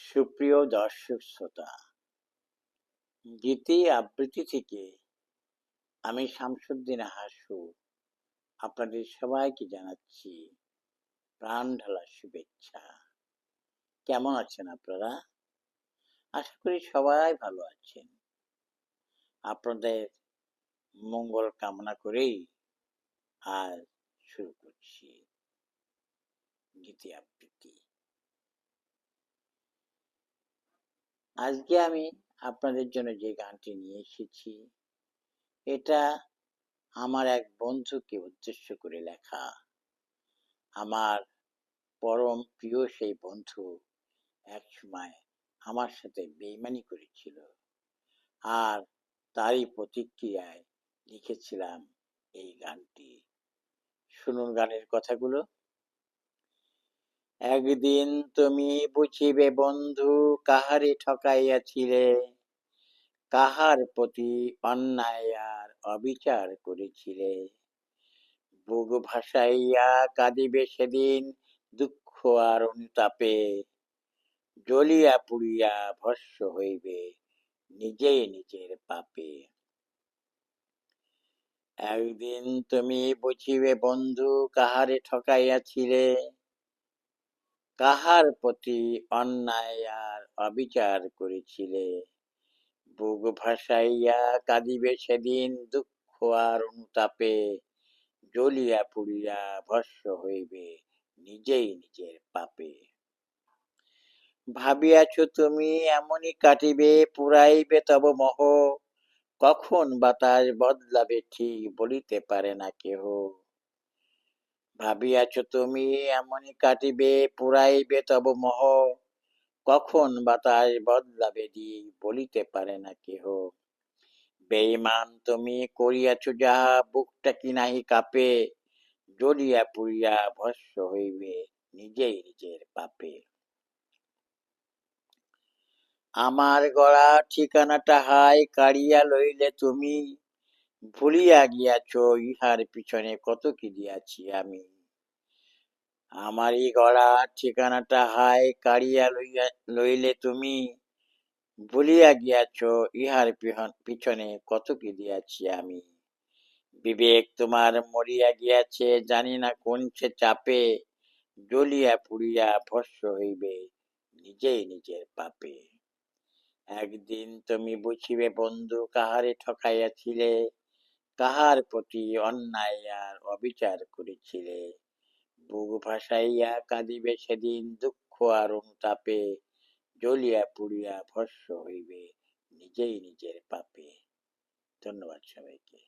সুপ্রিয় দর্শক শ্রোতা, গীতি আবৃত্তি থেকে আমি শামসুদ্দিন হাসু আপনাদের সবাইকে জানাচ্ছি প্রাণ ঢালা শুভেচ্ছা। কেমন আছেন আপনারা? আশা করি সবাই ভালো আছেন। আপনাদের মঙ্গল কামনা করেই আজ শুরু করছি গীতি আবৃত্তি। আজকে আমি আপনাদের জন্য যে গানটি নিয়ে এসেছি, এটা আমার এক বন্ধুকে উদ্দেশ্য করে লেখা। আমার পরম প্রিয় সেই বন্ধু একসময় আমার সাথে বেইমানি করেছিল, আর তারই প্রতিক্রিয়ায় লিখেছিলাম এই গানটি। শুনুন গানের কথাগুলো। একদিন তুমি বুঝিবে বন্ধু, কাহারে ঠকাইয়াছিলে, কাহার প্রতি অন্যায় আর অবিচার করেছিলে। বুক ভাসাইয়া কাঁদিবে সেদিন দুঃখ আর অনুতাপে, জ্বলিয়া পুড়িয়া ভস্ম হইবে নিজেই নিজের পাপে। একদিন তুমি বুঝিবে বন্ধু, কাহারে ঠকাইয়াছিলে, কাহার প্রতি অন্যায় আর অবিচার করেছিলে। বুক ভাসাইয়া কাঁদিবে সেদিন দুঃখ আর অনুতাপে, জ্বলিয়া পুড়িয়া ভস্ম হইবে নিজেই নিজের পাপে। ভাবিয়াছ তুমি এমনই কাটিবে, পুরাইবে তব মোহ, কখন বাতাস বদলাবে ঠিক বলিতে পারে না কেহ। ভাবিয়াছ তুমি এমনই কাটিবে, পুরাইবে তব মোহ, কখন বাতাস বদলাবে দিক বলিতে পারে না কেহ। বেঈমান তুমি করিয়াছ যাহা, বুকটা কি নাহি কাঁপে, জ্বলিয়া পুড়িয়া ভস্ম হইবে নিজেই নিজের পাপে। আমার গড়া ঠিকানাটা হায় কাড়িয়া লইলে তুমি, ভুলিয়া গিয়াছ ইহার পিছনে কত কি দিয়াছি আমি। আমারই গড়া ঠিকানাটা হায় কাড়িয়া লইলে তুমি, ভুলিয়া গিয়াছ ইহার পিছনে কত কি দিয়াছি আমি। বিবেক তোমার মরিয়া গিয়াছে জানি না কোন সে চাপে, জ্বলিয়া পুড়িয়া ভস্ম হইবে নিজেই নিজের পাপে। একদিন তুমি বুঝিবে বন্ধু, কাহারে ঠকাইয়াছিলে, কাহার প্রতি অন্যায় আর অবিচার করেছিলে। বুক ভাসাইয়া কাঁদিবে সেদিন দুঃখ আর অনুতাপে, জ্বলিয়া পুড়িয়া ভস্ম হইবে নিজেই নিজের পাপে। ধন্যবাদ সবাইকে।